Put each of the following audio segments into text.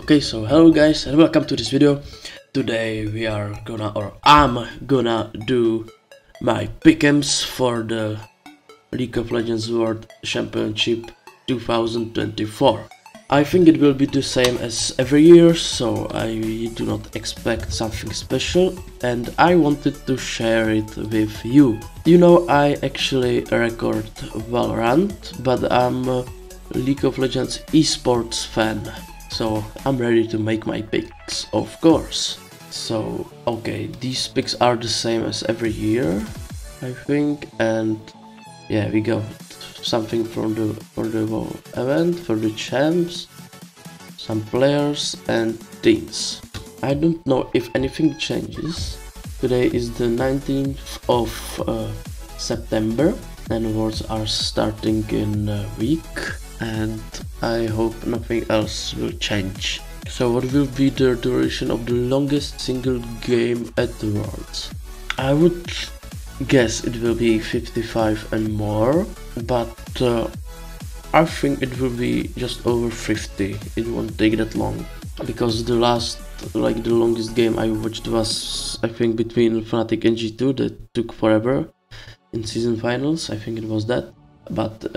Okay, so hello guys and welcome to this video. Today we are gonna, or I'm gonna do my pick'ems for the League of Legends World Championship 2024. I think it will be the same as every year, so I do not expect something special and I wanted to share it with you. You know, I actually record Valorant, but I'm a League of Legends esports fan. So I'm ready to make my picks, of course. So okay, these picks are the same as every year, I think, and yeah, we got something for the whole event, for the champs, some players and teams. I don't know if anything changes. Today is the 19th of September and awards are starting in a week, and I hope nothing else will change. So what will be the duration of the longest single game at the Worlds? I would guess it will be 55 and more, but I think it will be just over 50. It won't take that long, because the longest game I watched was, I think, between Fnatic and G2 that took forever in season finals. I think it was that, but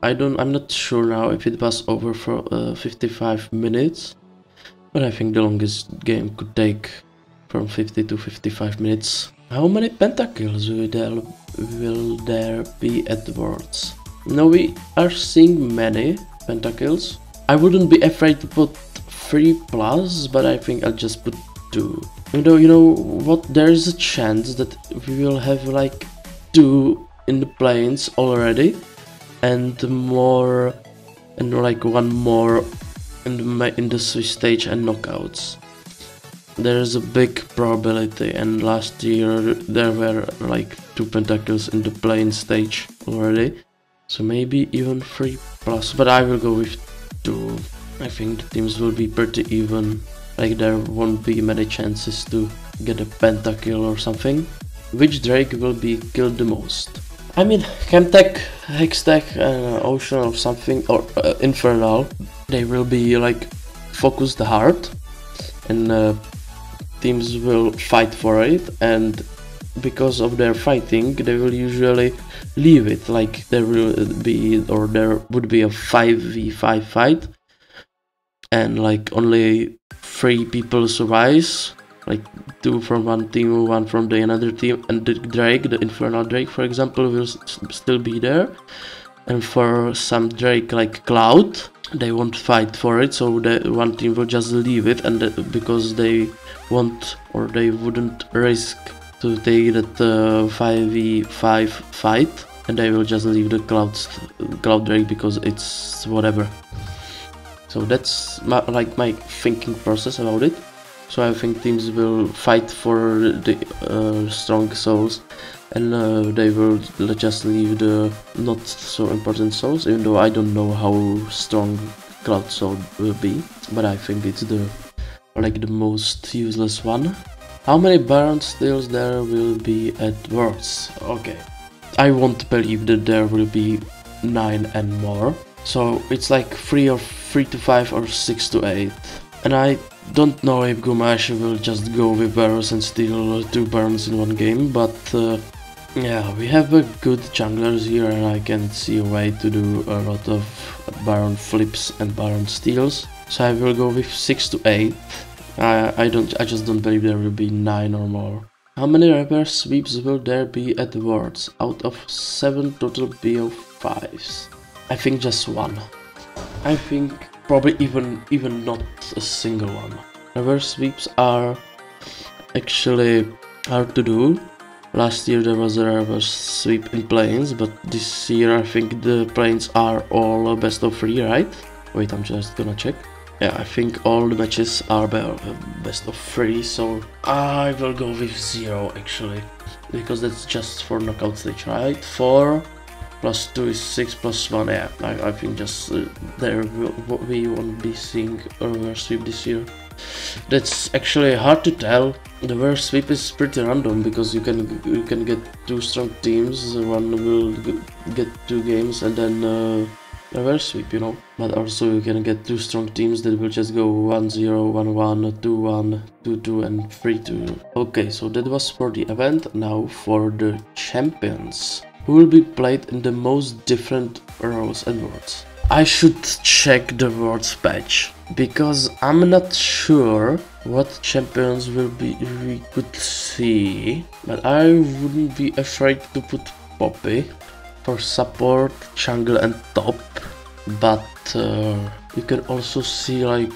I'm not sure now if it was over for 55 minutes, but I think the longest game could take from 50 to 55 minutes. How many pentakills will there be at the Worlds? Now we are seeing many pentakills. I wouldn't be afraid to put 3+, but I think I'll just put 2. You know what? There is a chance that we will have like 2 in the planes already, and more, and like 1 more in the Swiss stage and knockouts. There is a big probability, and last year there were like 2 pentakills in the playing stage already, so maybe even 3+, but I will go with 2. I think the teams will be pretty even, like there won't be many chances to get a pentakill or something. Which Drake will be killed the most? I mean, Chemtech, Hextech, Ocean or something, or Infernal, they will be like focused hard, and teams will fight for it, and because of their fighting they will usually leave it, like there would be a 5v5 fight and like only 3 people survives, like 2 from one team, 1 from the another team, and the Drake, the Infernal Drake for example, will still be there. And for some Drake like Cloud, they won't fight for it, so the one team will just leave it, and because they won't, or they wouldn't risk to take that 5v5 fight, and they will just leave the Cloud Drake because it's whatever. So that's my thinking process about it. So I think teams will fight for the strong souls, and they will just leave the not so important souls, even though I don't know how strong Cloud Soul will be, but I think it's the most useless one. How many Baron steals there will be at Worlds? Okay, I won't believe that there will be 9 and more, so it's like 3 to 5 or 6 to 8, and I don't know if Gumash will just go with Barons and steal 2 Barons in one game, but yeah, we have a good junglers here, and I can see a way to do a lot of Baron flips and Baron steals, so I will go with 6 to 8. I just don't believe there will be 9 or more. How many reverse sweeps will there be at the Worlds out of 7 total BO5s? I think just 1. I think probably even not a single one. Reverse sweeps are actually hard to do. Last year there was a reverse sweep in planes, but this year I think the planes are all best of 3, right? Wait, I'm just gonna check. Yeah, I think all the matches are best of 3, so I will go with 0 actually, because that's just for knockout stage, right? 4 plus 2 is 6 plus 1, yeah, I think just we won't be seeing a reverse sweep this year. That's actually hard to tell. The reverse sweep is pretty random, because you can get 2 strong teams, one will get 2 games, and then reverse sweep, you know. But also you can get two strong teams that will just go 1-0, 1-1, 2-1, 2-2 and 3-2. Okay, so that was for the event. Now for the champions, who will be played in the most different roles and worlds. I should check the worlds patch, because I'm not sure what champions we could see, but I wouldn't be afraid to put Poppy for support, jungle and top. But you can also see like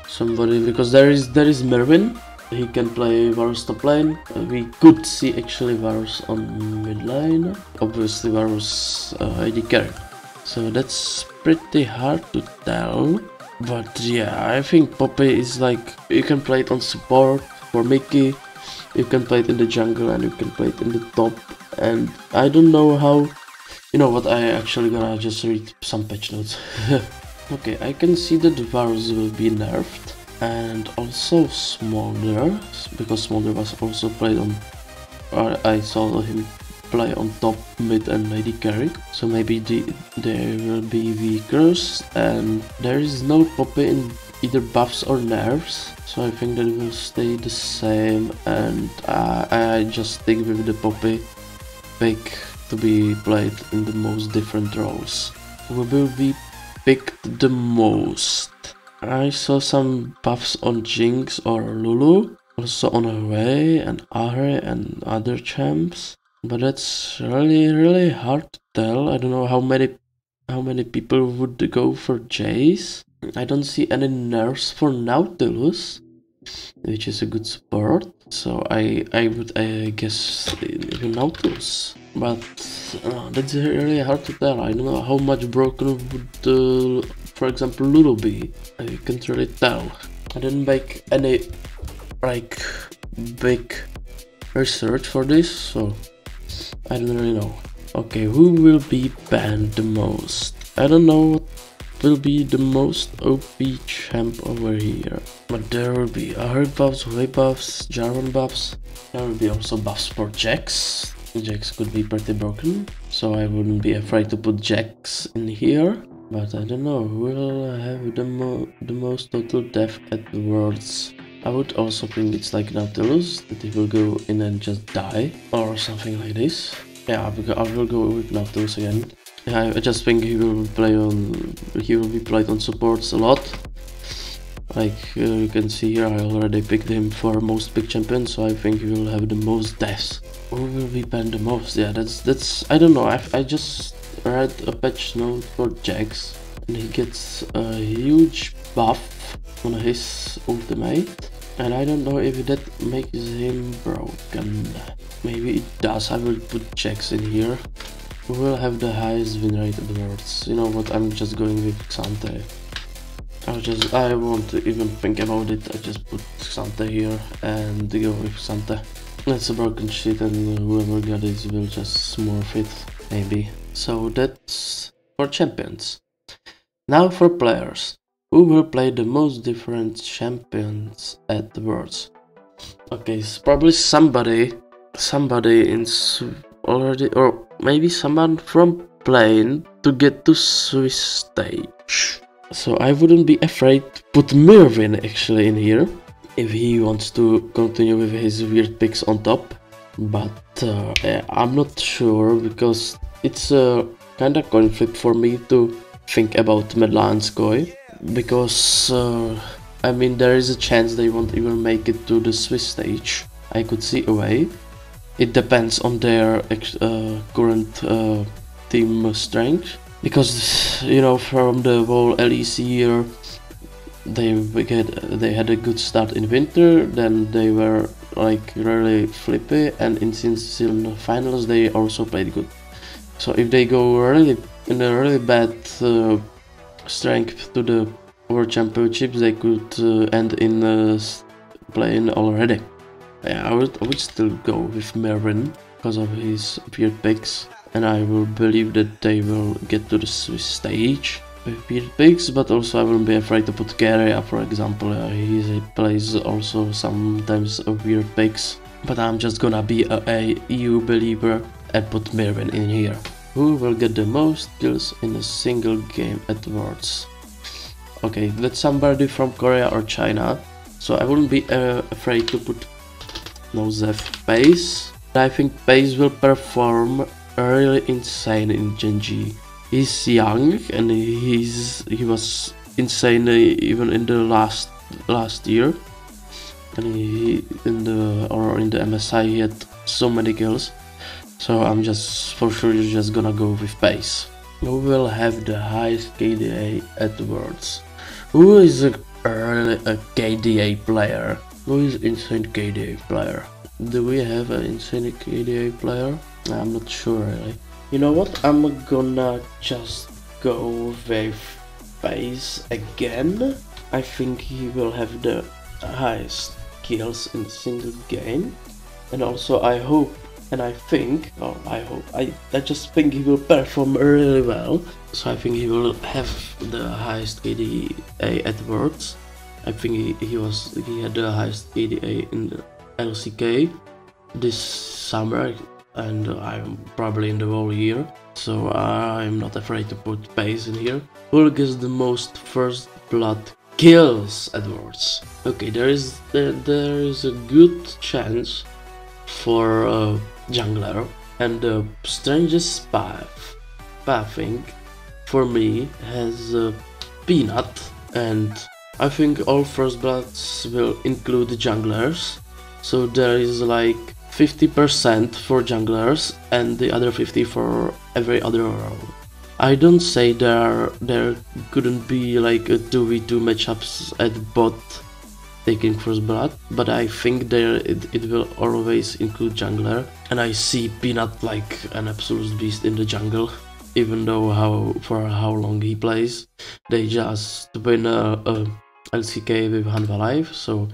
somebody, because there is Mervin. He can play Varus top lane. We could see actually Varus on mid lane. Obviously Varus AD carry. So that's pretty hard to tell. But yeah, I think Poppy is like, you can play it on support for Mickey. You can play it in the jungle and you can play it in the top. And I don't know how. You know what, I actually gonna just read some patch notes. Okay, I can see that Varus will be nerfed. And also Smolder, because Smolder was also played on, I saw him play on top, mid and AD carry. So maybe there will be weakers, and there is no Poppy in either buffs or nerfs. So I think that it will stay the same, and I just stick with the Poppy pick to be played in the most different roles. Who will be picked the most? I saw some buffs on Jinx or Lulu, also on Away and Ahri and other champs, but that's really hard to tell. I don't know how many people would go for Jace. I don't see any nerfs for Nautilus, which is a good support, so I would guess even Nautilus. But that's really hard to tell. I don't know how much broken would, for example, Lulu be. I can't really tell. I didn't make any like big research for this, so I don't really know. Okay, who will be banned the most? I don't know what will be the most OP champ over here, but there will be Ahri buffs, Wave buffs, Jarvan buffs. There will be also buffs for Jax. Jax could be pretty broken, so I wouldn't be afraid to put Jax in here. But I don't know who will have the most total death at the Worlds. I would also think it's like Nautilus, that he will go in and just die, or something like this. Yeah, I will go with Nautilus again. Yeah, I just think he will be played on supports a lot. Like you can see here, I already picked him for most pick champion, so I think he will have the most deaths. Who will be banned the most? Yeah, that's I don't know. I just read a patch note for Jax, and he gets a huge buff on his ultimate, and I don't know if that makes him broken. Maybe it does. I will put Jax in here. Who will have the highest win rate at the Worlds? You know what? I'm just going with Xante. I won't even think about it. I just put Xante here and go with Xante. That's a broken shit, and whoever got it will just smurf it, maybe. So that's for champions. Now for players. Who will play the most different champions at the Worlds? Okay, it's probably somebody in already, or maybe someone from plane to get to Swiss stage. So I wouldn't be afraid to put Mervin actually in here, if he wants to continue with his weird picks on top. But I'm not sure, because it's a kind of conflict for me to think about Medla and Skoi, because I mean, there is a chance they won't even make it to the Swiss stage. I could see a way. It depends on their current team strength, because you know, from the whole LEC year, they had a good start in winter, then they were like really flippy, and since in the finals they also played good. So if they go really in a really bad strength to the World Championships, they could end in playing already. Yeah, I would still go with Mervin because of his weird picks, and I will believe that they will get to the Swiss stage with weird picks, but also I wouldn't be afraid to put Keria, for example. He plays also sometimes weird picks, but I'm just gonna be a EU believer and put Mervin in here. Who will get the most kills in a single game at Worlds? Okay, that's somebody from Korea or China, so I wouldn't be afraid to put Nosef Pace. I think Pace will perform really insane in Gen G. He's young and he was insane even in the last year, and he in the MSI he had so many kills. So I'm just for sure just gonna go with Pace. Who will have the highest KDA at Worlds? Who is a KDA player? Who is insane KDA player? Do we have an insane KDA player? I'm not sure really. You know what? I'm gonna just go with Pace again. I think he will have the highest kills in a single game, and also I hope and I think, or I hope, I just think he will perform really well. So I think he will have the highest KDA at Worlds. I think he had the highest KDA in the LCK this summer, and I'm probably in the whole year. So I'm not afraid to put Pace in here. Who gets the most first blood kills at Worlds? Okay, there is a good chance for jungler, and the strangest pathing for me has Peanut, and I think all first bloods will include junglers, so there is like 50% for junglers and the other 50 for every other role. I don't say there couldn't be like a 2v2 matchups at bot taking first blood, but I think it will always include jungler, and I see Peanut like an absolute beast in the jungle, even though for how long he plays. They just win a LCK with Hanwha Live, so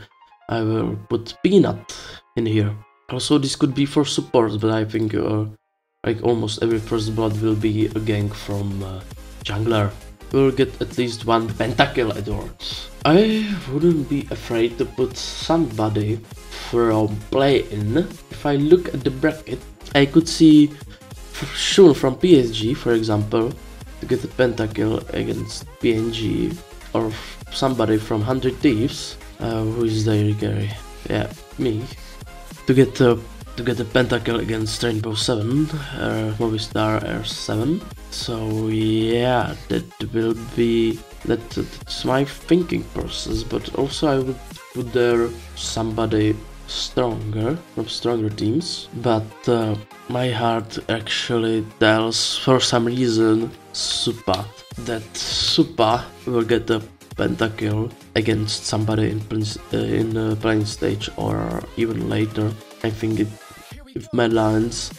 I will put Peanut in here. Also, this could be for support, but I think like almost every first blood will be a gank from jungler. We'll get at least one pentakill at Worlds. I wouldn't be afraid to put somebody from play-in. If I look at the bracket, I could see for sure from PSG, for example, to get a pentakill against PNG, or somebody from 100 Thieves. Who is their carry? Yeah, me. To get a pentakill against Rainbow 7, Movistar R7. So yeah, that's my thinking process, but also I would put there somebody stronger, from stronger teams, but my heart actually tells for some reason Supa, that Supa will get a pentakill against somebody in the playing stage or even later. I think if Mad Lions,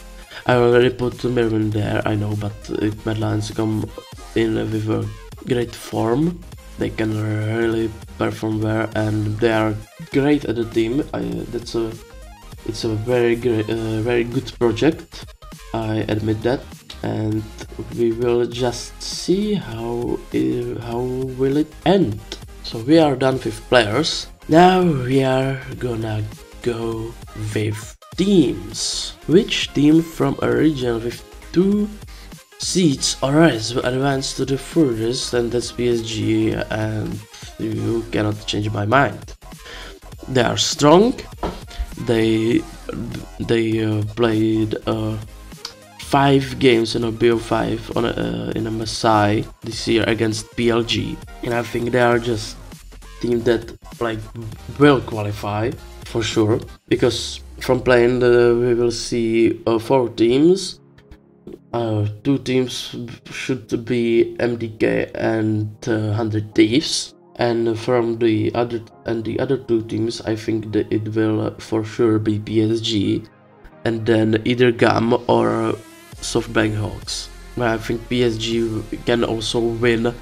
I already put Mirwin there, I know, but if Mad Lions come in with a great form, they can really perform well, and they are great at the team. It's a very great, very good project, I admit that, and we will just see how will it end. So we are done with players. Now we are gonna go with teams. Which team from a region with 2 seeds or less will advance to the furthest? And that's PSG, and you cannot change my mind. They are strong. They played 5 games in a BO5 on in a MSI this year against PLG, and I think they are just team that like will qualify for sure, because from playing we will see 4 teams. 2 teams should be MDK and 100 Thieves, and from the other 2 teams I think that it will for sure be PSG, and then either GAM or SoftBank Hawks. But I think PSG can also win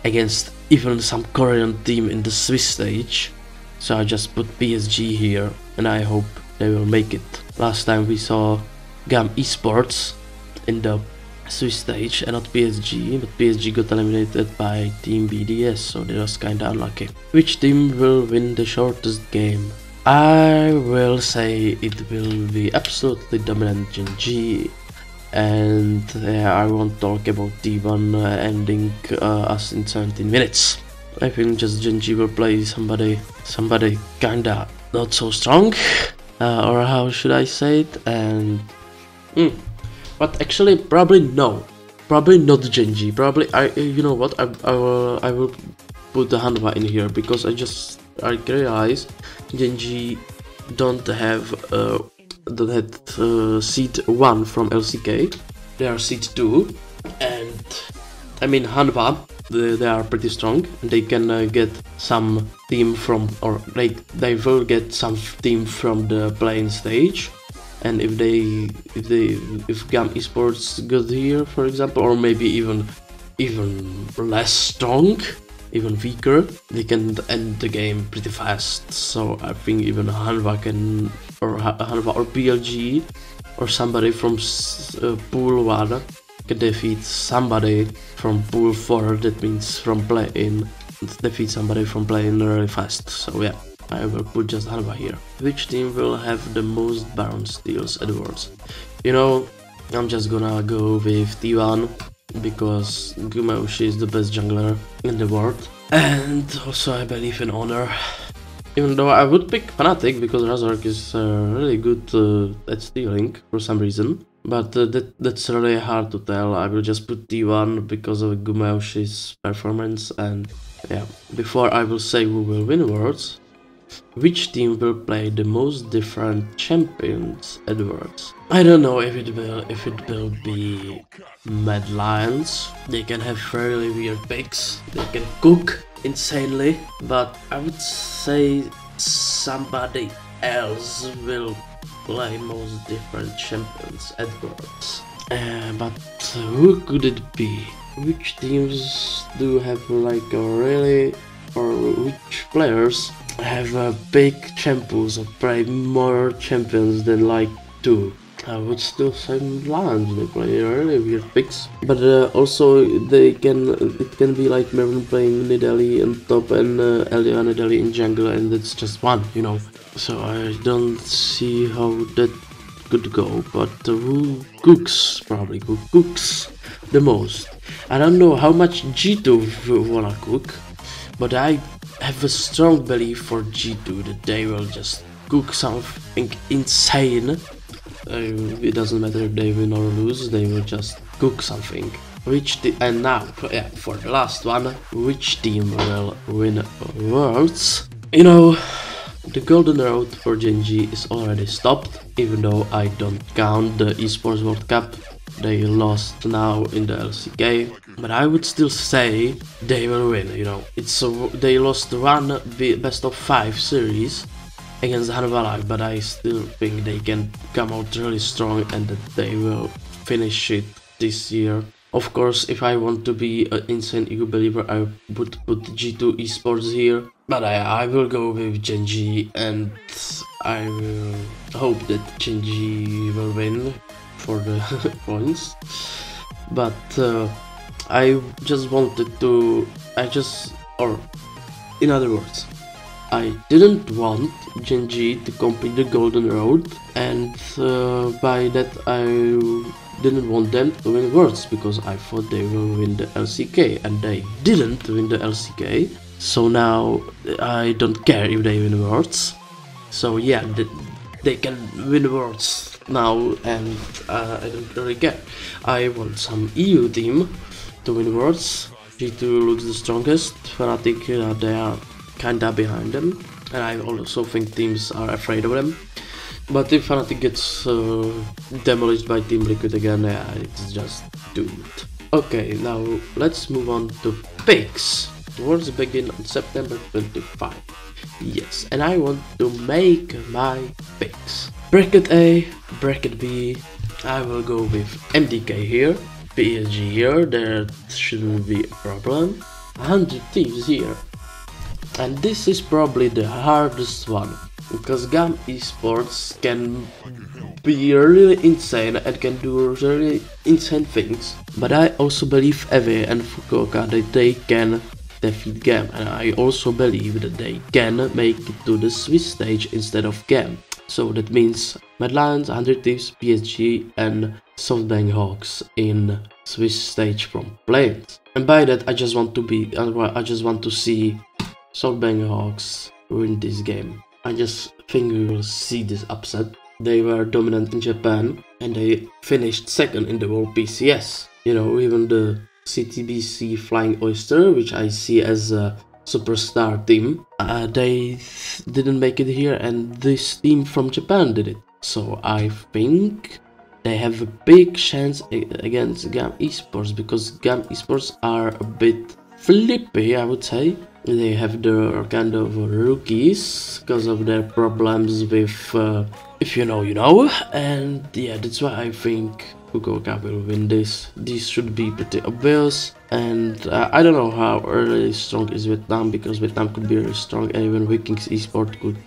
against even some Korean team in the Swiss stage, so I just put PSG here, and I hope they will make it. Last time we saw GAM Esports in the Swiss stage and not PSG, but PSG got eliminated by Team BDS, so that was kinda unlucky. Which team will win the shortest game? I will say it will be absolutely dominant Gen G, and I won't talk about T1 ending us in 17 minutes. I think just Gen G will play somebody kinda not so strong, or how should I say it, and but actually probably no, probably not Gen G. Probably you know what, I will put the Hanwha in here because I realized Gen G don't have seed 1 from LCK. They are seed 2, and I mean Hanwha, they are pretty strong. They can get some team from, or they will get some team from the playing stage. And if GAM Esports got here, for example, or maybe even less strong, even weaker, they can end the game pretty fast. So I think even Hanwha can, or Hanwha or PLG, or somebody from pool 1 can defeat somebody from pool 4. That means from play-in, defeat somebody from play-in really fast. So yeah, I will put just Hanwha here. Which team will have the most Baron steals at Worlds? You know, I'm just gonna go with T1 because Gumayusi is the best jungler in the world, and also I believe in Honor. Even though I would pick Fnatic because Razork is really good at stealing for some reason, but that's really hard to tell. I will just put T1 because of Gumayusi's performance, and yeah. Before I will say who will win Worlds, which team will play the most different champions at Worlds? I don't know if it will be Mad Lions. They can have really weird picks. They can cook insanely, but I would say somebody else will play most different champions at Worlds. But who could it be? Which teams do have like a really, or which players have big champions or play more champions than like 2? I would still say Lions. They play really weird picks, but also it can be like Mervin playing Nidalee on top and Elia Nidalee in jungle, and it's just one, you know. So I don't see how that could go, but who cooks? Probably who cooks the most. I don't know how much G2 wanna cook, but I have a strong belief for G2 that they will just cook something insane. It doesn't matter if they win or lose, they will just cook something. And now, for the last one, which team will win Worlds? You know, the golden road for Gen G is already stopped, even though I don't count the Esports World Cup. They lost now in the LCK, but I would still say they will win, you know. They lost one best of 5 series against Hanwha Live, but I still think they can come out really strong and that they will finish it this year. Of course, if I want to be an insane ego believer, I would put G2 Esports here, but I will go with Gen G, and I will hope that Gen G will win for the points. But I just wanted to, or in other words, I didn't want Gen G to complete the golden road, and by that I didn't want them to win Worlds because I thought they will win the LCK, and they didn't win the LCK. So now I don't care if they win Worlds. So yeah, they can win Worlds now, and I don't really care. I want some EU team to win Worlds. G2 looks the strongest. Fnatic, they are kinda behind them, and I also think teams are afraid of them. But if Fnatic gets demolished by Team Liquid again, yeah, it's just doomed. Okay, now let's move on to picks. Worlds begin on September 25. Yes, and I want to make my picks. Bracket A, bracket B, I will go with MDK here, PSG here, there shouldn't be a problem, 100 Thieves here. And this is probably the hardest one, because GAM Esports can be really insane and can do really insane things. But I also believe EVE and Fukuoka that they can defeat GAM, and I also believe that they can make it to the Swiss stage instead of GAM. So that means Mad Lions, 100 Thieves, PSG and SoftBank Hawks in Swiss stage from Plains. And by that I just want to see SoftBank Hawks win this game. I just think we will see this upset. They were dominant in Japan and they finished second in the World PCS. You know, even the CTBC Flying Oyster, which I see as a superstar team, they didn't make it here, and this team from Japan did it. So I think they have a big chance against GAM Esports, because GAM Esports are a bit flippy, I would say. They have their kind of rookies because of their problems with if you know, you know. And yeah, that's why I think Fukuoka will win this. This should be pretty obvious. And I don't know how really strong is Vietnam, because Vietnam could be really strong, and even Vikings Esports could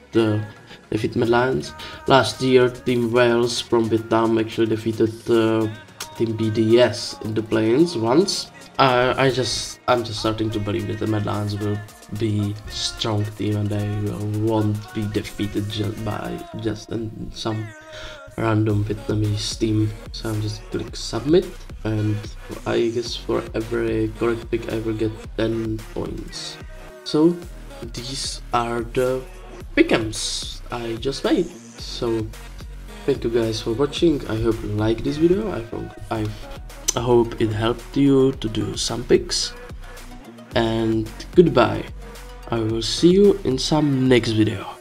defeat Mad Lions. Last year, Team Wales from Vietnam actually defeated Team BDS in the play-ins once. I'm just starting to believe that the Mad Lions will be a strong team and they won't be defeated just in some random Vietnamese team. So I'm just click submit, and I guess for every correct pick I will get 10 points. So these are the pick'ems I just made. So thank you guys for watching. I hope you like this video. I hope it helped you to do some picks, and goodbye. I will see you in some next video.